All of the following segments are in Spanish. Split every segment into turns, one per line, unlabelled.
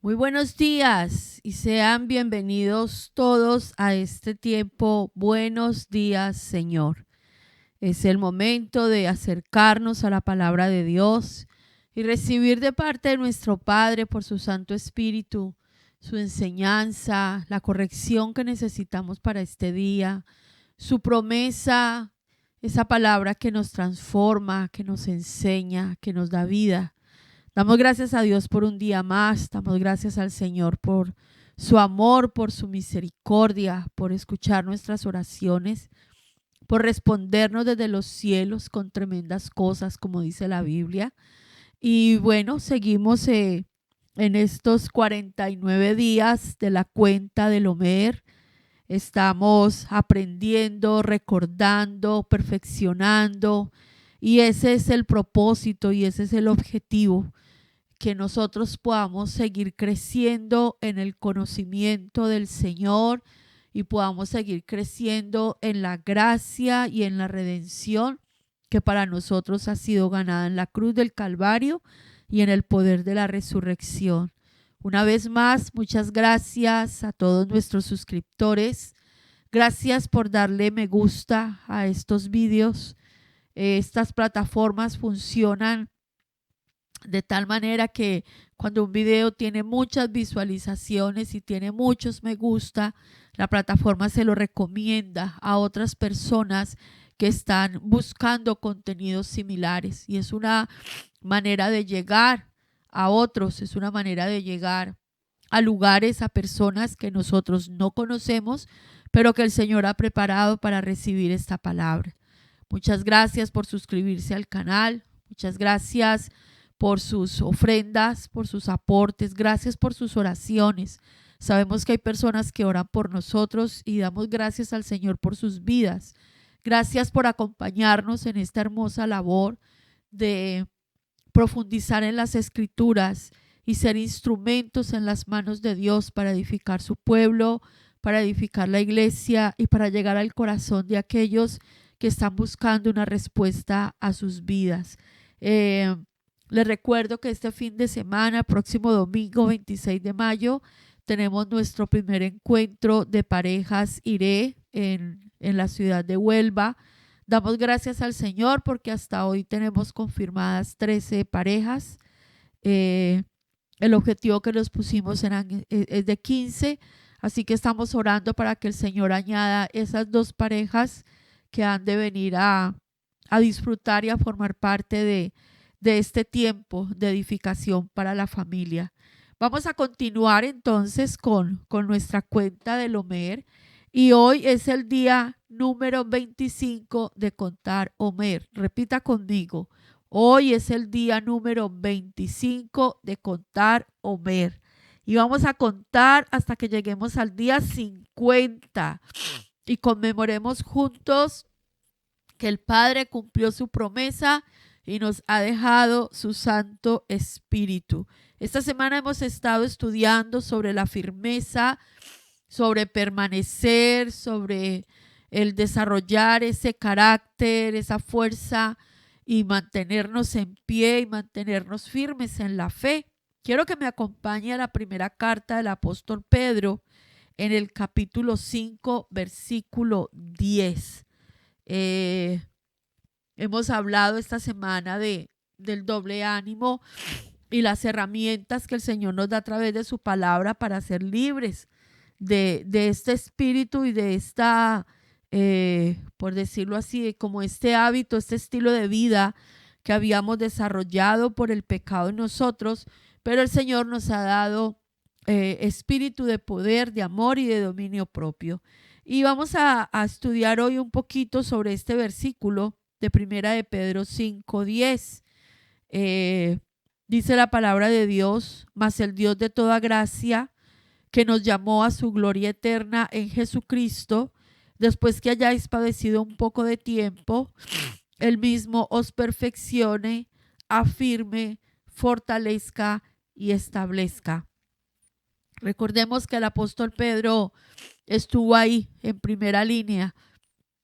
Muy buenos días y sean bienvenidos todos a este tiempo. Buenos días, Señor. Es el momento de acercarnos a la palabra de Dios y recibir de parte de nuestro Padre por su Santo Espíritu su enseñanza, la corrección que necesitamos para este día, su promesa, esa palabra que nos transforma, que nos enseña, que nos da vida. Damos gracias a Dios por un día más, damos gracias al Señor por su amor, por su misericordia, por escuchar nuestras oraciones, por respondernos desde los cielos con tremendas cosas, como dice la Biblia. Y bueno, seguimos en estos 49 días de la cuenta del Omer. Estamos aprendiendo, recordando, perfeccionando, y ese es el propósito y ese es el objetivo, que nosotros podamos seguir creciendo en el conocimiento del Señor y podamos seguir creciendo en la gracia y en la redención que para nosotros ha sido ganada en la cruz del Calvario y en el poder de la resurrección. Una vez más, muchas gracias a todos nuestros suscriptores. Gracias por darle me gusta a estos vídeos. Estas plataformas funcionan de tal manera que cuando un video tiene muchas visualizaciones y tiene muchos me gusta, la plataforma se lo recomienda a otras personas que están buscando contenidos similares, y es una manera de llegar a otros, es una manera de llegar a lugares, a personas que nosotros no conocemos, pero que el Señor ha preparado para recibir esta palabra. Muchas gracias por suscribirse al canal, muchas gracias por sus ofrendas, por sus aportes, gracias por sus oraciones. Sabemos que hay personas que oran por nosotros y damos gracias al Señor por sus vidas. Gracias por acompañarnos en esta hermosa labor de profundizar en las Escrituras y ser instrumentos en las manos de Dios para edificar su pueblo, para edificar la iglesia y para llegar al corazón de aquellos que están buscando una respuesta a sus vidas. Les recuerdo que este fin de semana, próximo domingo 26 de mayo, tenemos nuestro primer encuentro de parejas IRE en la ciudad de Huelva. Damos gracias al Señor porque hasta hoy tenemos confirmadas 13 parejas. El objetivo que nos pusimos es de 15, así que estamos orando para que el Señor añada esas 2 parejas que han de venir a disfrutar y a formar parte de este tiempo de edificación para la familia. Vamos a continuar entonces con nuestra cuenta del Omer, y hoy es el día número 25 de contar Omer. Repita conmigo, hoy es el día número 25 de contar Omer. Y vamos a contar hasta que lleguemos al día 50 y conmemoremos juntos que el Padre cumplió su promesa y nos ha dejado su Santo Espíritu. Esta semana hemos estado estudiando sobre la firmeza, sobre permanecer, sobre el desarrollar ese carácter, esa fuerza y mantenernos en pie y mantenernos firmes en la fe. Quiero que me acompañe a la primera carta del apóstol Pedro en el capítulo 5, versículo 10. Hemos hablado esta semana del doble ánimo y las herramientas que el Señor nos da a través de su palabra para ser libres de este espíritu y de esta, por decirlo así, como este hábito, este estilo de vida que habíamos desarrollado por el pecado en nosotros, pero el Señor nos ha dado espíritu de poder, de amor y de dominio propio. Y vamos a estudiar hoy un poquito sobre este versículo de Primera de Pedro 5:10. Dice la palabra de Dios: mas el Dios de toda gracia, que nos llamó a su gloria eterna en Jesucristo, después que hayáis padecido un poco de tiempo, Él mismo os perfeccione, afirme, fortalezca y establezca. Recordemos que el apóstol Pedro estuvo ahí en primera línea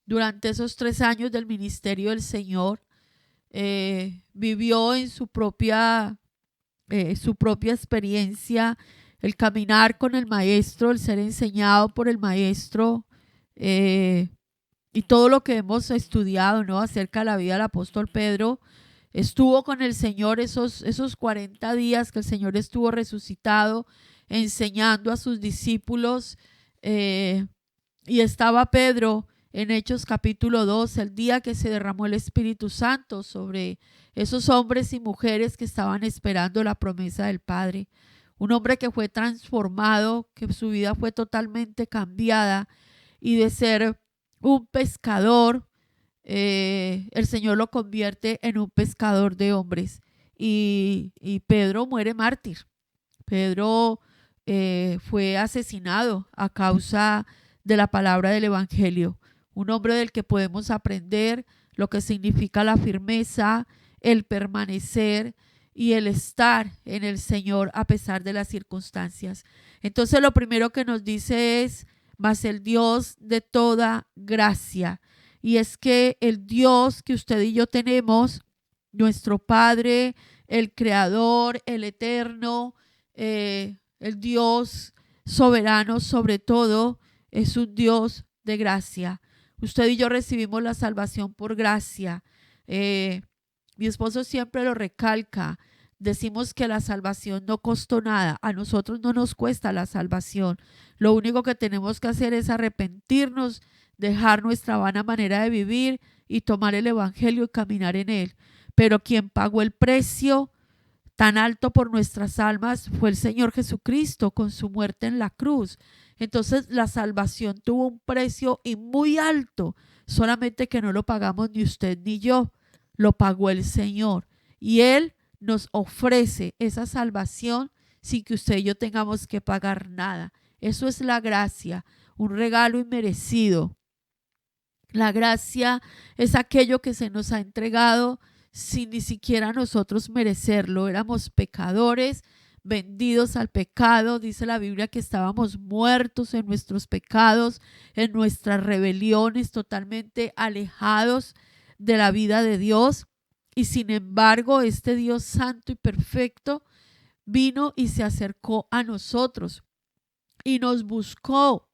durante esos 3 años del ministerio del Señor. Vivió en su propia experiencia el caminar con el maestro, el ser enseñado por el maestro, y todo lo que hemos estudiado, ¿no?, acerca de la vida del apóstol Pedro. Estuvo con el Señor esos 40 días que el Señor estuvo resucitado, enseñando a sus discípulos, y estaba Pedro en Hechos capítulo 2, el día que se derramó el Espíritu Santo sobre esos hombres y mujeres que estaban esperando la promesa del Padre. Un hombre que fue transformado, que su vida fue totalmente cambiada, y de ser un pescador, el Señor lo convierte en un pescador de hombres. Y Pedro muere mártir. Pedro fue asesinado a causa de la palabra del Evangelio. Un hombre del que podemos aprender lo que significa la firmeza, el permanecer y el estar en el Señor a pesar de las circunstancias. Entonces lo primero que nos dice es: mas el Dios de toda gracia. Y es que el Dios que usted y yo tenemos, nuestro Padre, el Creador, el Eterno, el Dios soberano sobre todo, es un Dios de gracia. Usted y yo recibimos la salvación por gracia. Mi esposo siempre lo recalca. Decimos que la salvación no costó nada. A nosotros no nos cuesta la salvación. Lo único que tenemos que hacer es arrepentirnos, dejar nuestra vana manera de vivir y tomar el Evangelio y caminar en él. Pero quien pagó el precio tan alto por nuestras almas fue el Señor Jesucristo con su muerte en la cruz. Entonces la salvación tuvo un precio y muy alto, solamente que no lo pagamos ni usted ni yo, lo pagó el Señor. Y Él nos ofrece esa salvación sin que usted y yo tengamos que pagar nada. Eso es la gracia, un regalo inmerecido. La gracia es aquello que se nos ha entregado sin ni siquiera nosotros merecerlo. Éramos pecadores, vendidos al pecado. Dice la Biblia que estábamos muertos en nuestros pecados, en nuestras rebeliones, totalmente alejados de la vida de Dios. Y sin embargo, este Dios santo y perfecto vino y se acercó a nosotros y nos buscó,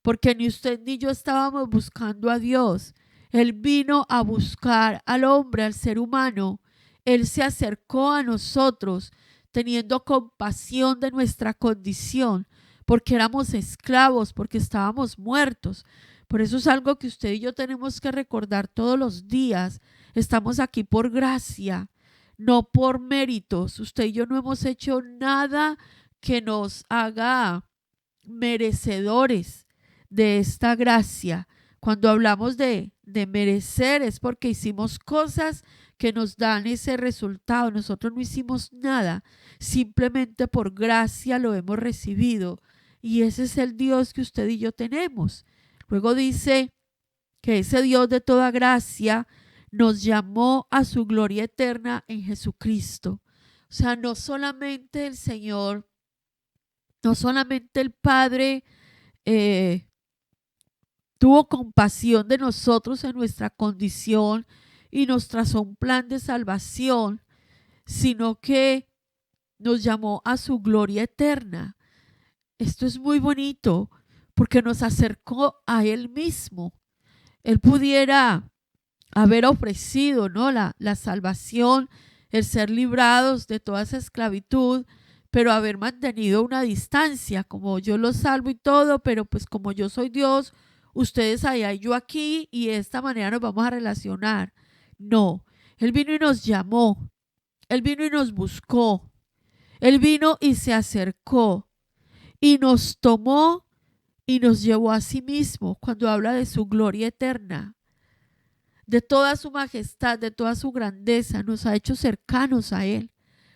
porque ni usted ni yo estábamos buscando a Dios. Él vino a buscar al hombre, al ser humano. Él se acercó a nosotros teniendo compasión de nuestra condición, porque éramos esclavos, porque estábamos muertos. Por eso es algo que usted y yo tenemos que recordar todos los días. Estamos aquí por gracia, no por méritos. Usted y yo no hemos hecho nada que nos haga merecedores de esta gracia. Cuando hablamos de merecer es porque hicimos cosas que nos dan ese resultado. Nosotros no hicimos nada, simplemente por gracia lo hemos recibido, y ese es el Dios que usted y yo tenemos. Luego dice que ese Dios de toda gracia nos llamó a su gloria eterna en Jesucristo. O sea, no solamente el Señor, no solamente el Padre tuvo compasión de nosotros en nuestra condición y nos trazó un plan de salvación, sino que nos llamó a su gloria eterna. Esto es muy bonito porque nos acercó a Él mismo. Él pudiera haber ofrecido, ¿no?, la salvación, el ser librados de toda esa esclavitud, pero haber mantenido una distancia, como yo los salvo y todo, pero pues como yo soy Dios, ustedes allá y yo aquí, y de esta manera nos vamos a relacionar. No, Él vino y nos llamó, Él vino y nos buscó, Él vino y se acercó y nos tomó y nos llevó a sí mismo. Cuando habla de su gloria eterna, de toda su majestad, de toda su grandeza, nos ha hecho cercanos a Él.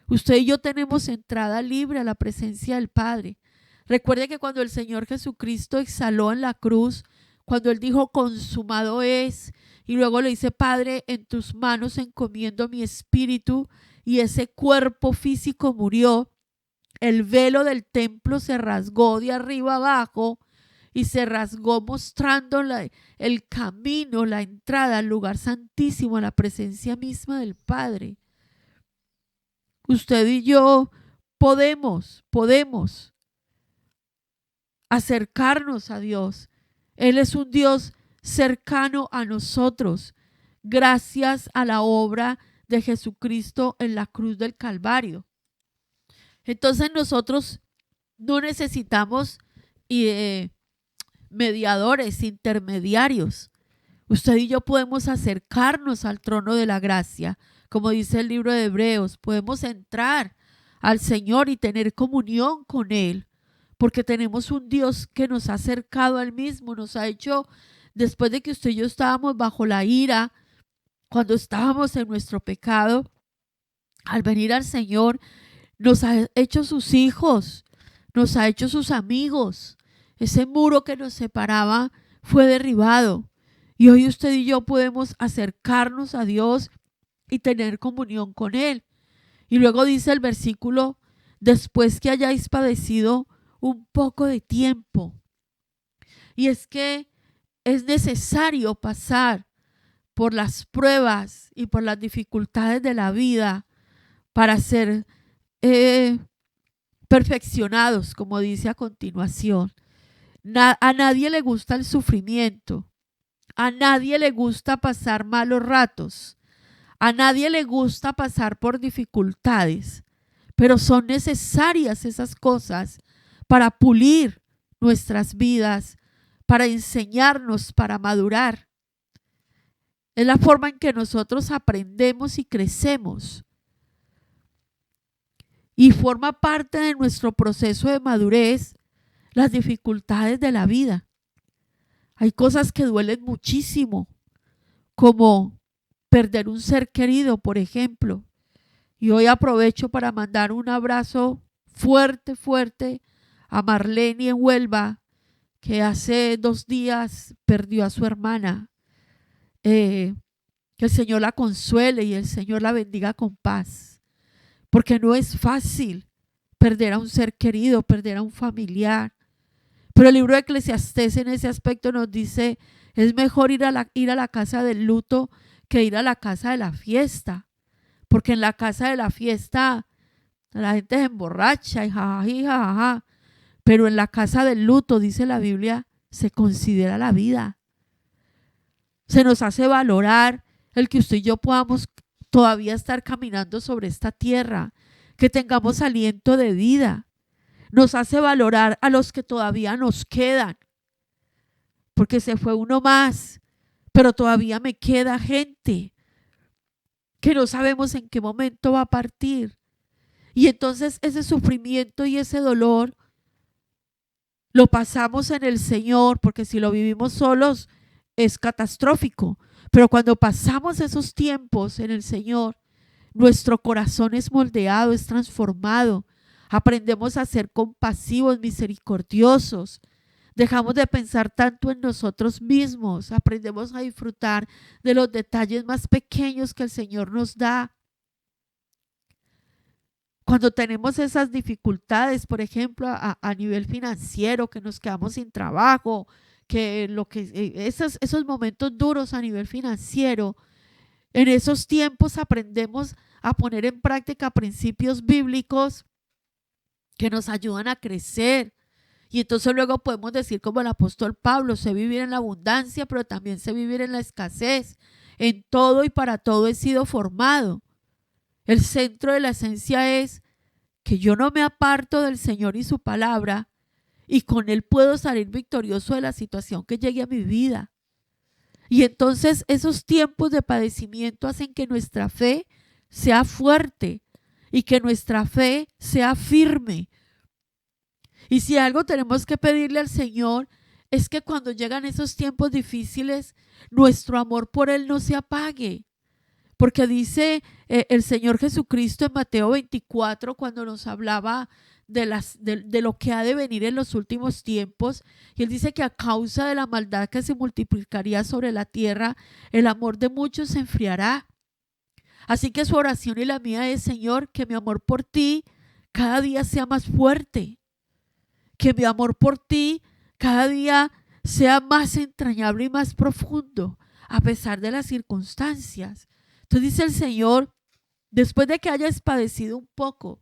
Usted y yo tenemos entrada libre a la presencia del Padre. Recuerde que cuando el Señor Jesucristo exhaló en la cruz, cuando Él dijo consumado es, y luego le dice: Padre, en tus manos encomiendo mi espíritu, y ese cuerpo físico murió, el velo del templo se rasgó de arriba abajo y se rasgó mostrando el camino, la entrada al lugar santísimo, a la presencia misma del Padre. Usted y yo podemos acercarnos a Dios. Él es un Dios cercano a nosotros, gracias a la obra de Jesucristo en la cruz del Calvario. Entonces nosotros no necesitamos mediadores, intermediarios. Usted y yo podemos acercarnos al trono de la gracia, como dice el libro de Hebreos. Podemos entrar al Señor y tener comunión con Él, porque tenemos un Dios que nos ha acercado a Él mismo, nos ha hecho, después de que usted y yo estábamos bajo la ira, cuando estábamos en nuestro pecado, al venir al Señor, nos ha hecho sus hijos, nos ha hecho sus amigos. Ese muro que nos separaba fue derribado. Y hoy usted y yo podemos acercarnos a Dios y tener comunión con Él. Y luego dice el versículo, después que hayáis padecido un poco de tiempo. Y es que es necesario pasar por las pruebas y por las dificultades de la vida para ser perfeccionados, como dice a continuación. A nadie le gusta el sufrimiento. A nadie le gusta pasar malos ratos. A nadie le gusta pasar por dificultades. Pero son necesarias esas cosas para pulir nuestras vidas, para enseñarnos, para madurar. Es la forma en que nosotros aprendemos y crecemos. Y forma parte de nuestro proceso de madurez las dificultades de la vida. Hay cosas que duelen muchísimo, como perder un ser querido, por ejemplo. Y hoy aprovecho para mandar un abrazo fuerte, fuerte a Marlene en Huelva, que hace 2 días perdió a su hermana. Que el Señor la consuele y el Señor la bendiga con paz. Porque no es fácil perder a un ser querido, perder a un familiar. Pero el libro de Eclesiastés en ese aspecto nos dice, es mejor ir a la casa del luto que ir a la casa de la fiesta. Porque en la casa de la fiesta la gente se emborracha y jajají, jajaja. Pero en la casa del luto, dice la Biblia, se considera la vida. Se nos hace valorar el que usted y yo podamos todavía estar caminando sobre esta tierra, que tengamos aliento de vida. Nos hace valorar a los que todavía nos quedan, porque se fue uno más, pero todavía me queda gente que no sabemos en qué momento va a partir. Y entonces ese sufrimiento y ese dolor lo pasamos en el Señor, porque si lo vivimos solos es catastrófico. Pero cuando pasamos esos tiempos en el Señor, nuestro corazón es moldeado, es transformado. Aprendemos a ser compasivos, misericordiosos. Dejamos de pensar tanto en nosotros mismos. Aprendemos a disfrutar de los detalles más pequeños que el Señor nos da. Cuando tenemos esas dificultades, por ejemplo, a nivel financiero, que nos quedamos sin trabajo, esos momentos duros a nivel financiero, en esos tiempos aprendemos a poner en práctica principios bíblicos que nos ayudan a crecer. Y entonces luego podemos decir como el apóstol Pablo, sé vivir en la abundancia, pero también sé vivir en la escasez. En todo y para todo he sido formado. El centro de la esencia es que yo no me aparto del Señor y su palabra, y con Él puedo salir victorioso de la situación que llegue a mi vida. Y entonces esos tiempos de padecimiento hacen que nuestra fe sea fuerte y que nuestra fe sea firme. Y si algo tenemos que pedirle al Señor es que cuando llegan esos tiempos difíciles, nuestro amor por Él no se apague. Porque dice el Señor Jesucristo en Mateo 24, cuando nos hablaba de lo que ha de venir en los últimos tiempos, y Él dice que a causa de la maldad que se multiplicaría sobre la tierra, el amor de muchos se enfriará. Así que su oración y la mía es, Señor, que mi amor por ti cada día sea más fuerte, que mi amor por ti cada día sea más entrañable y más profundo, a pesar de las circunstancias. Entonces dice el Señor, después de que hayas padecido un poco,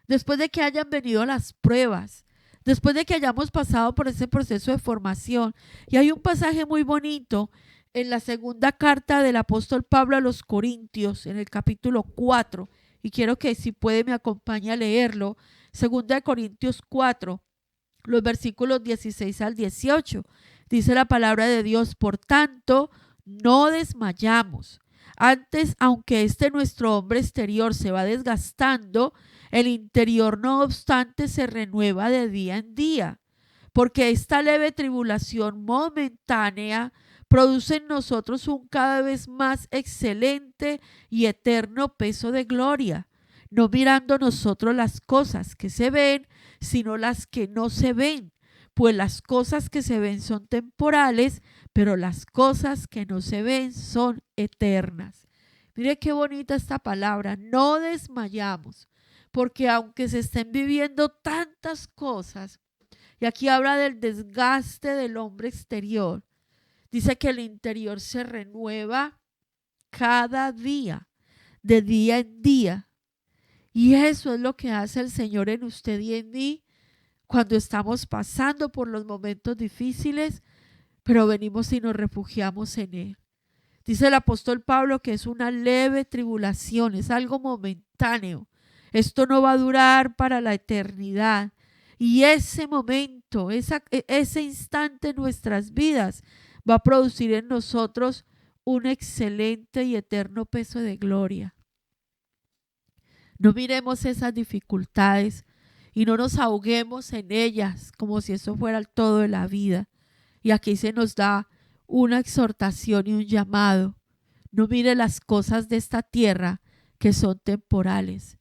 después de que hayan venido las pruebas, después de que hayamos pasado por ese proceso de formación. Y hay un pasaje muy bonito en la segunda carta del apóstol Pablo a los Corintios, en el capítulo 4, y quiero que si puede me acompañe a leerlo. Segunda de Corintios 4, los versículos 16 al 18. Dice la palabra de Dios: por tanto, no desmayamos. Antes, aunque nuestro hombre exterior se va desgastando, el interior no obstante se renueva de día en día, porque esta leve tribulación momentánea produce en nosotros un cada vez más excelente y eterno peso de gloria, no mirando nosotros las cosas que se ven, sino las que no se ven, pues las cosas que se ven son temporales, pero las cosas que no se ven son eternas. Mire qué bonita esta palabra: no desmayamos, porque aunque se estén viviendo tantas cosas, y aquí habla del desgaste del hombre exterior, dice que el interior se renueva cada día, de día en día. Y eso es lo que hace el Señor en usted y en mí cuando estamos pasando por los momentos difíciles, pero venimos y nos refugiamos en Él. Dice el apóstol Pablo que es una leve tribulación, es algo momentáneo. Esto no va a durar para la eternidad. Y ese momento, ese instante en nuestras vidas va a producir en nosotros un excelente y eterno peso de gloria. No miremos esas dificultades y no nos ahoguemos en ellas como si eso fuera el todo de la vida. Y aquí se nos da una exhortación y un llamado: no mire las cosas de esta tierra que son temporales,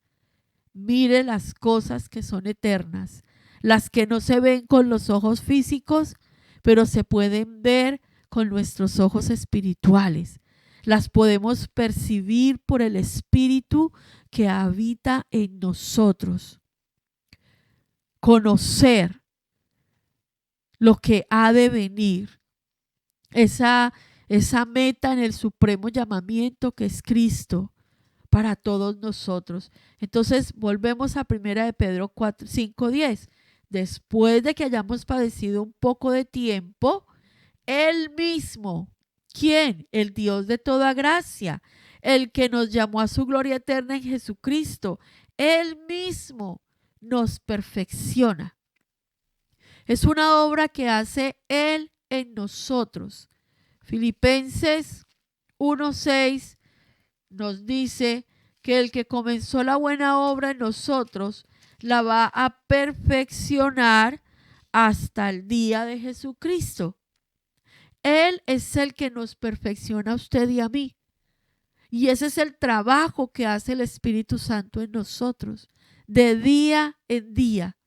mire las cosas que son eternas, las que no se ven con los ojos físicos, pero se pueden ver con nuestros ojos espirituales. Las podemos percibir por el Espíritu que habita en nosotros. Conocer lo que ha de venir, esa meta en el supremo llamamiento que es Cristo para todos nosotros. Entonces volvemos a 1 de Pedro 5:10. Después de que hayamos padecido un poco de tiempo, Él mismo, ¿quién? El Dios de toda gracia, el que nos llamó a su gloria eterna en Jesucristo, Él mismo nos perfecciona. Es una obra que hace Él en nosotros. Filipenses 1:6 nos dice que el que comenzó la buena obra en nosotros la va a perfeccionar hasta el día de Jesucristo. Él es el que nos perfecciona a usted y a mí. Y ese es el trabajo que hace el Espíritu Santo en nosotros, de día en día.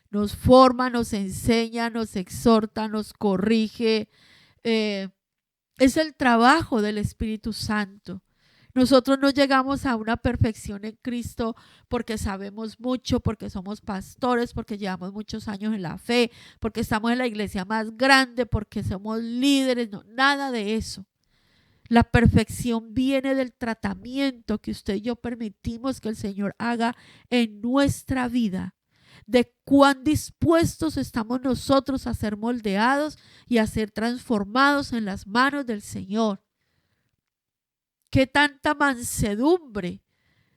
Nos forma, nos enseña, nos exhorta, nos corrige. Es el trabajo del Espíritu Santo. Nosotros no llegamos a una perfección en Cristo porque sabemos mucho, porque somos pastores, porque llevamos muchos años en la fe, porque estamos en la iglesia más grande, porque somos líderes. No, nada de eso. La perfección viene del tratamiento que usted y yo permitimos que el Señor haga en nuestra vida, de cuán dispuestos estamos nosotros a ser moldeados y a ser transformados en las manos del Señor. Qué tanta mansedumbre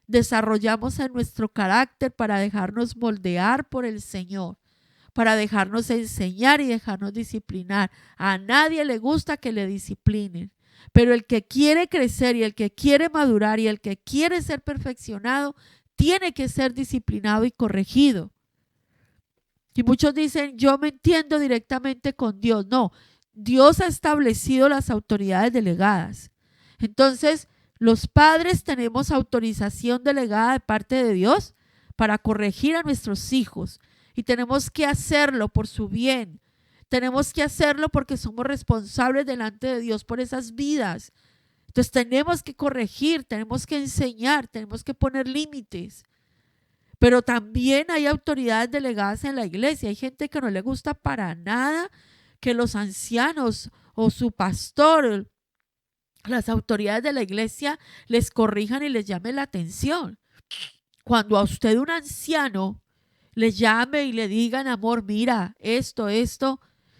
desarrollamos en nuestro carácter para dejarnos moldear por el Señor, para dejarnos enseñar y dejarnos disciplinar. A nadie le gusta que le disciplinen, pero el que quiere crecer y el que quiere madurar y el que quiere ser perfeccionado tiene que ser disciplinado y corregido. Y muchos dicen: yo me entiendo directamente con Dios. No, Dios ha establecido las autoridades delegadas. Entonces, los padres tenemos autorización delegada de parte de Dios para corregir a nuestros hijos y tenemos que hacerlo por su bien. Tenemos que hacerlo porque somos responsables delante de Dios por esas vidas. Entonces tenemos que corregir, tenemos que enseñar, tenemos que poner límites. Pero también hay autoridades delegadas en la iglesia. Hay gente que no le gusta para nada que los ancianos o su pastor, las autoridades de la iglesia, les corrijan y les llamen la atención. Cuando a usted un anciano le llame y le digan, amor, mira, esto.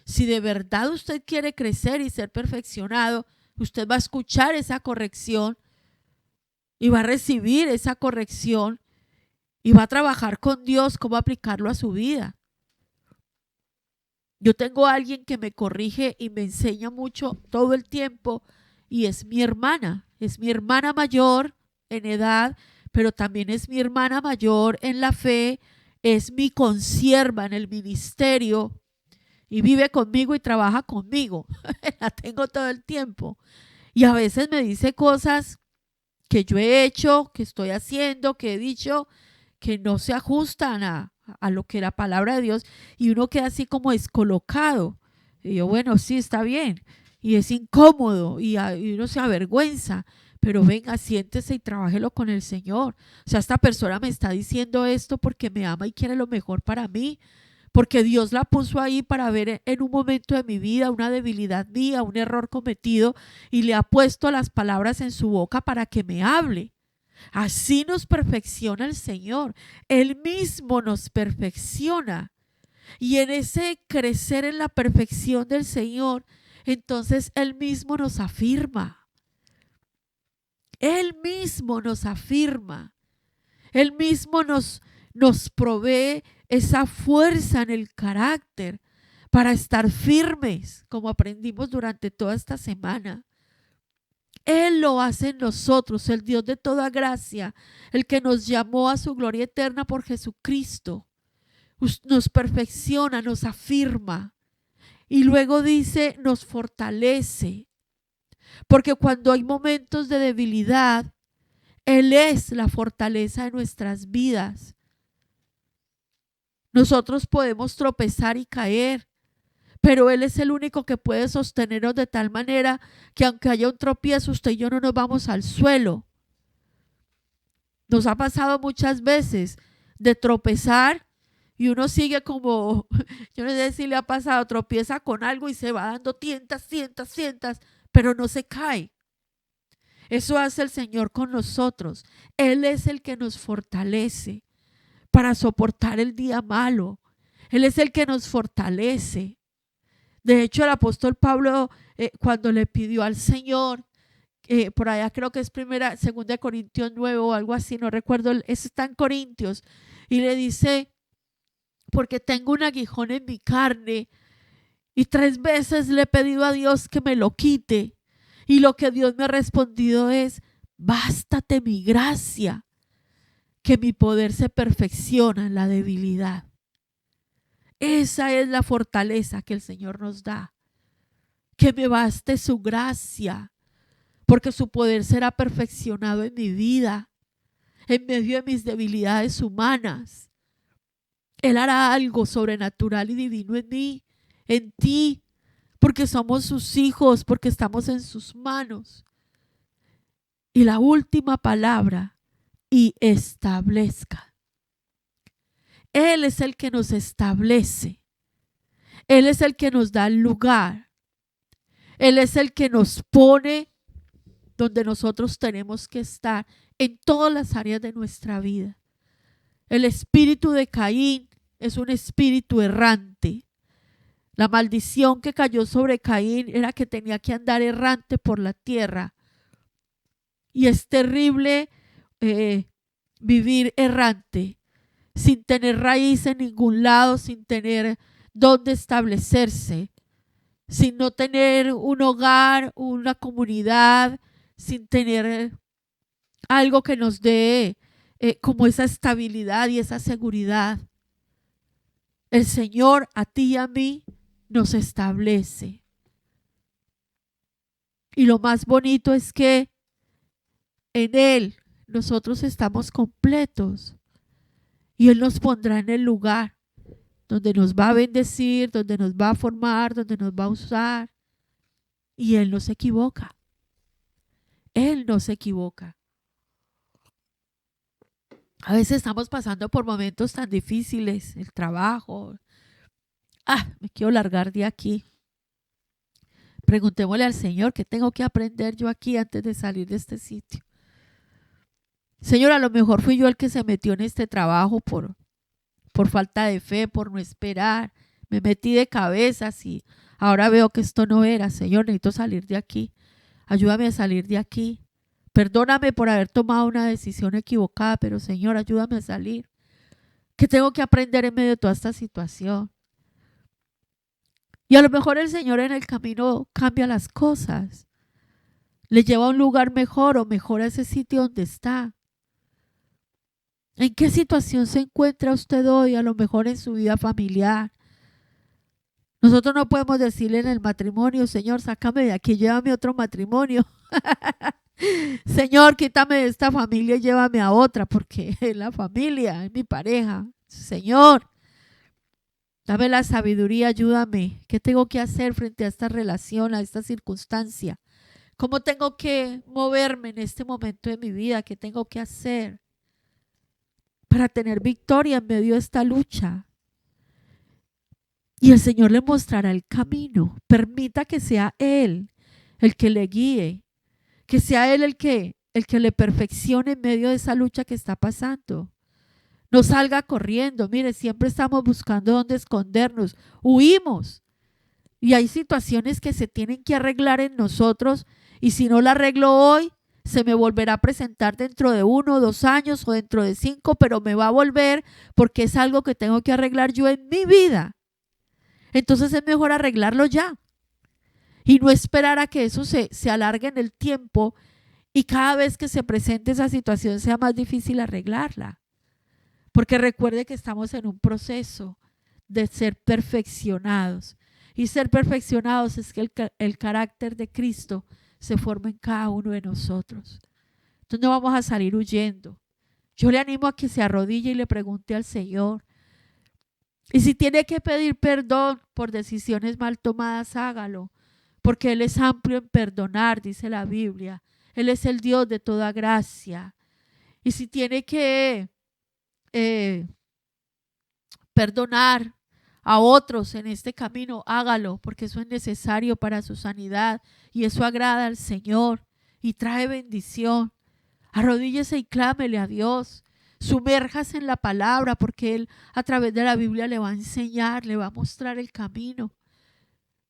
Si de verdad usted quiere crecer y ser perfeccionado, usted va a escuchar esa corrección y va a recibir esa corrección y va a trabajar con Dios cómo aplicarlo a su vida. Yo tengo a alguien que me corrige y me enseña mucho todo el tiempo y es mi hermana mayor en edad, pero también es mi hermana mayor en la fe, es mi consierva en el ministerio y vive conmigo y trabaja conmigo. La tengo todo el tiempo y a veces me dice cosas que yo he hecho, que estoy haciendo, que he dicho, que no se ajustan a lo que la palabra de Dios, y uno queda así como descolocado. Y yo, bueno, sí, está bien, y es incómodo y uno se avergüenza, pero venga, siéntese y trabájelo con el Señor. O sea, esta persona me está diciendo esto porque me ama y quiere lo mejor para mí, porque Dios la puso ahí para ver en un momento de mi vida una debilidad mía, un error cometido, y le ha puesto las palabras en su boca para que me hable. Así nos perfecciona el Señor. Él mismo nos perfecciona. Y en ese crecer en la perfección del Señor, entonces Él mismo nos afirma. Él mismo nos afirma. Él mismo nos provee esa fuerza en el carácter para estar firmes, como aprendimos durante toda esta semana. Él lo hace en nosotros, el Dios de toda gracia, el que nos llamó a su gloria eterna por Jesucristo. Nos perfecciona, nos afirma y luego dice, nos fortalece. Porque cuando hay momentos de debilidad, Él es la fortaleza de nuestras vidas. Nosotros podemos tropezar y caer, pero Él es el único que puede sostenernos de tal manera que aunque haya un tropiezo, usted y yo no nos vamos al suelo. Nos ha pasado muchas veces de tropezar y uno sigue como, yo no sé si le ha pasado, tropieza con algo y se va dando tientas, pero no se cae. Eso hace el Señor con nosotros. Él es el que nos fortalece para soportar el día malo. Él es el que nos fortalece. De hecho, el apóstol Pablo, cuando le pidió al Señor, por allá creo que es segunda de Corintios 9 o algo así, no recuerdo, eso está en Corintios, y le dice, porque tengo un aguijón en mi carne, y 3 veces le he pedido a Dios que me lo quite, y lo que Dios me ha respondido es, bástate mi gracia, que mi poder se perfecciona en la debilidad. Esa es la fortaleza que el Señor nos da, que me baste su gracia, porque su poder será perfeccionado en mi vida, en medio de mis debilidades humanas. Él hará algo sobrenatural y divino en mí, en ti, porque somos sus hijos, porque estamos en sus manos. Y la última palabra, y establezca. Él es el que nos establece. Él es el que nos da el lugar. Él es el que nos pone donde nosotros tenemos que estar en todas las áreas de nuestra vida. El espíritu de Caín es un espíritu errante. La maldición que cayó sobre Caín era que tenía que andar errante por la tierra. Y es terrible vivir errante, sin tener raíz en ningún lado, sin tener dónde establecerse, sin no tener un hogar, una comunidad, sin tener algo que nos dé como esa estabilidad y esa seguridad. El Señor a ti y a mí nos establece. Y lo más bonito es que en Él nosotros estamos completos y Él nos pondrá en el lugar donde nos va a bendecir, donde nos va a formar, donde nos va a usar. Y Él no se equivoca. Él no se equivoca. A veces estamos pasando por momentos tan difíciles, el trabajo. Me quiero largar de aquí. Preguntémosle al Señor qué tengo que aprender yo aquí antes de salir de este sitio. Señor, a lo mejor fui yo el que se metió en este trabajo por por falta de fe, por no esperar. Me metí de cabezas y ahora veo que esto no era. Señor, necesito salir de aquí. Ayúdame a salir de aquí. Perdóname por haber tomado una decisión equivocada, pero Señor, ayúdame a salir. ¿Qué tengo que aprender en medio de toda esta situación? Y a lo mejor el Señor en el camino cambia las cosas. Le lleva a un lugar mejor o mejora ese sitio donde está. ¿En qué situación se encuentra usted hoy? A lo mejor en su vida familiar. Nosotros no podemos decirle en el matrimonio, Señor, sácame de aquí, llévame a otro matrimonio. Señor, quítame de esta familia y llévame a otra, porque es la familia, es mi pareja. Señor, dame la sabiduría, ayúdame. ¿Qué tengo que hacer frente a esta relación, a esta circunstancia? ¿Cómo tengo que moverme en este momento de mi vida? ¿Qué tengo que hacer para tener victoria en medio de esta lucha? Y el Señor le mostrará el camino. Permita que sea Él el que le guíe, que sea Él el que le perfeccione en medio de esa lucha que está pasando. No salga corriendo. Mire, siempre estamos buscando dónde escondernos. Huimos. Y hay situaciones que se tienen que arreglar en nosotros. Y si no la arreglo hoy, se me volverá a presentar dentro de 1 o 2 años o dentro de 5, pero me va a volver porque es algo que tengo que arreglar yo en mi vida. Entonces es mejor arreglarlo ya y no esperar a que eso se alargue en el tiempo y cada vez que se presente esa situación sea más difícil arreglarla. Porque recuerde que estamos en un proceso de ser perfeccionados. Y ser perfeccionados es que el carácter de Cristo se forma en cada uno de nosotros. Entonces no vamos a salir huyendo. Yo le animo a que se arrodille y le pregunte al Señor. Y si tiene que pedir perdón por decisiones mal tomadas, hágalo. Porque Él es amplio en perdonar, dice la Biblia. Él es el Dios de toda gracia. Y si tiene que perdonar a otros en este camino, hágalo, porque eso es necesario para su sanidad y eso agrada al Señor y trae bendición. Arrodíllese y clámele a Dios. Sumérjase en la palabra, porque Él a través de la Biblia le va a enseñar, le va a mostrar el camino.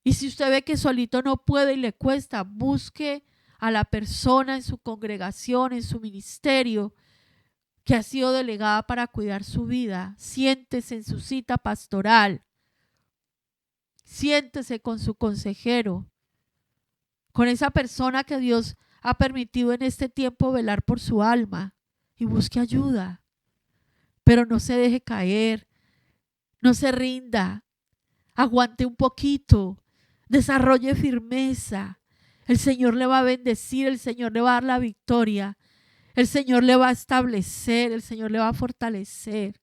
Y si usted ve que solito no puede y le cuesta, busque a la persona en su congregación, en su ministerio, que ha sido delegada para cuidar su vida. Siéntese en su cita pastoral. Siéntese con su consejero, con esa persona que Dios ha permitido en este tiempo velar por su alma, y busque ayuda. Pero no se deje caer, no se rinda, aguante un poquito, desarrolle firmeza. El Señor le va a bendecir, el Señor le va a dar la victoria. El Señor le va a establecer, el Señor le va a fortalecer.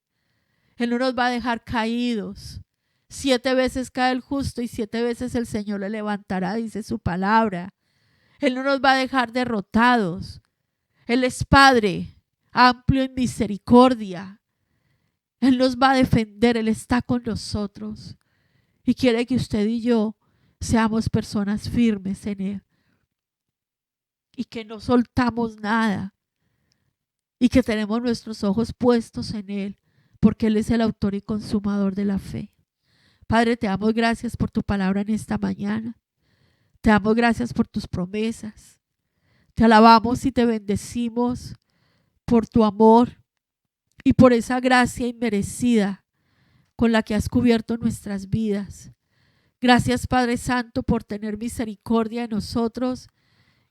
Él no nos va a dejar caídos. 7 veces cae el justo y 7 veces el Señor le levantará, dice su palabra. Él no nos va a dejar derrotados. Él es Padre, amplio en misericordia. Él nos va a defender, Él está con nosotros. Y quiere que usted y yo seamos personas firmes en Él. Y que no soltamos nada. Y que tenemos nuestros ojos puestos en Él, porque Él es el autor y consumador de la fe. Padre, te damos gracias por tu palabra en esta mañana. Te damos gracias por tus promesas. Te alabamos y te bendecimos por tu amor y por esa gracia inmerecida con la que has cubierto nuestras vidas. Gracias, Padre Santo, por tener misericordia de nosotros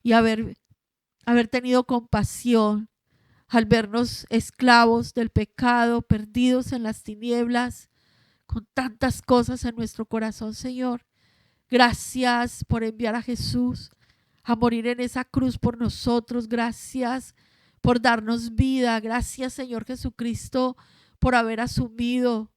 y haber tenido compasión al vernos esclavos del pecado, perdidos en las tinieblas, con tantas cosas en nuestro corazón, Señor. Gracias por enviar a Jesús a morir en esa cruz por nosotros. Gracias por darnos vida. Gracias, Señor Jesucristo, por haber asumido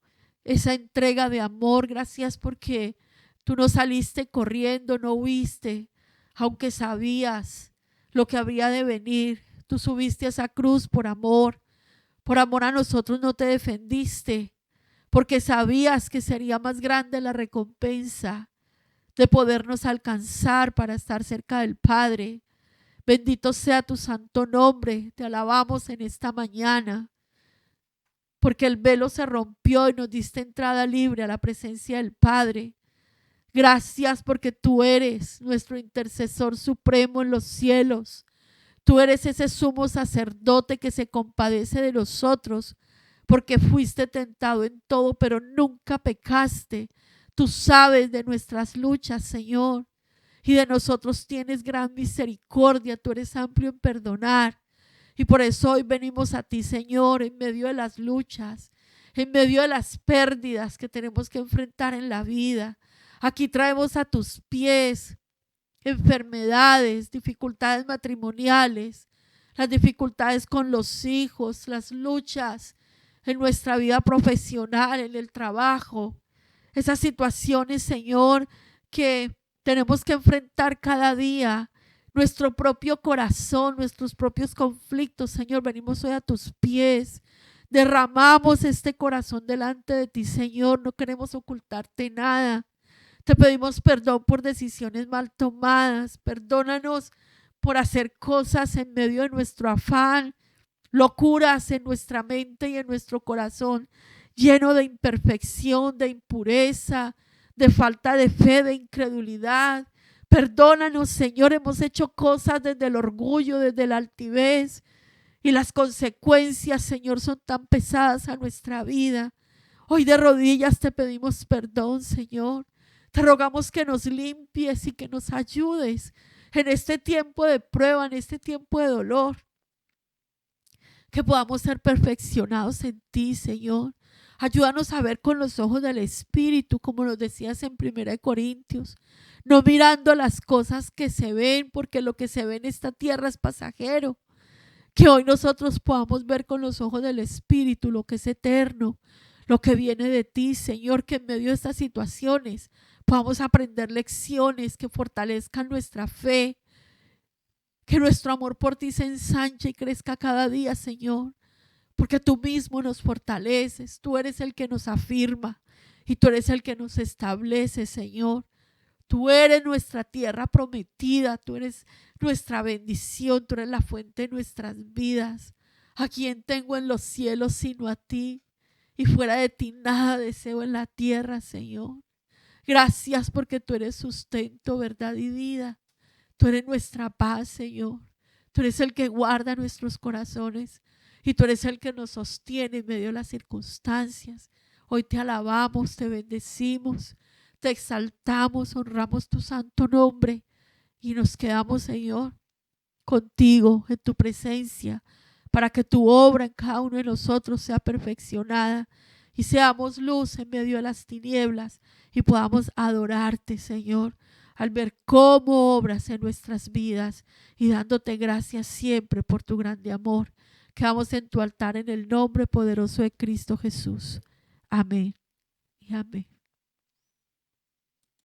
esa entrega de amor. Gracias porque tú no saliste corriendo, no huiste, aunque sabías lo que habría de venir. Tú subiste a esa cruz por amor a nosotros no te defendiste, porque sabías que sería más grande la recompensa de podernos alcanzar para estar cerca del Padre. Bendito sea tu santo nombre, te alabamos en esta mañana. porque el velo se rompió y nos diste entrada libre a la presencia del Padre. Gracias porque tú eres nuestro intercesor supremo en los cielos. Tú eres ese sumo sacerdote que se compadece de nosotros, porque fuiste tentado en todo, pero nunca pecaste. Tú sabes de nuestras luchas, Señor, y de nosotros tienes gran misericordia. Tú eres amplio en perdonar. Y por eso hoy venimos a ti, Señor, en medio de las luchas, en medio de las pérdidas que tenemos que enfrentar en la vida. Aquí traemos a tus pies enfermedades, dificultades matrimoniales, las dificultades con los hijos, las luchas en nuestra vida profesional, en el trabajo. Esas situaciones, Señor, que tenemos que enfrentar cada día. Nuestro propio corazón, nuestros propios conflictos, Señor, venimos hoy a tus pies. Derramamos este corazón delante de ti, Señor. No queremos ocultarte nada. Te pedimos perdón por decisiones mal tomadas. Perdónanos por hacer cosas en medio de nuestro afán, locuras en nuestra mente y en nuestro corazón, lleno de imperfección, de impureza, de falta de fe, de incredulidad. Perdónanos, Señor, hemos hecho cosas desde el orgullo, desde la altivez, y las consecuencias, Señor, son tan pesadas a nuestra vida. Hoy de rodillas te pedimos perdón, Señor. Te rogamos que nos limpies y que nos ayudes en este tiempo de prueba, en este tiempo de dolor. Que podamos ser perfeccionados en ti, Señor. Ayúdanos a ver con los ojos del Espíritu, como nos decías en 1 Corintios. No mirando las cosas que se ven, porque lo que se ve en esta tierra es pasajero. Que hoy nosotros podamos ver con los ojos del Espíritu lo que es eterno, lo que viene de ti, Señor, que en medio de estas situaciones podamos aprender lecciones que fortalezcan nuestra fe, que nuestro amor por ti se ensanche y crezca cada día, Señor, porque tú mismo nos fortaleces, tú eres el que nos afirma y tú eres el que nos establece, Señor. Tú eres nuestra tierra prometida, tú eres nuestra bendición, tú eres la fuente de nuestras vidas. ¿A quién tengo en los cielos sino a ti? Y fuera de ti nada deseo en la tierra, Señor. Gracias porque tú eres sustento, verdad y vida. Tú eres nuestra paz, Señor. Tú eres el que guarda nuestros corazones y tú eres el que nos sostiene en medio de las circunstancias. Hoy te alabamos, te bendecimos, te exaltamos, honramos tu santo nombre y nos quedamos, Señor, contigo en tu presencia para que tu obra en cada uno de nosotros sea perfeccionada y seamos luz en medio de las tinieblas y podamos adorarte, Señor, al ver cómo obras en nuestras vidas y dándote gracias siempre por tu grande amor. Quedamos en tu altar en el nombre poderoso de Cristo Jesús. Amén y amén.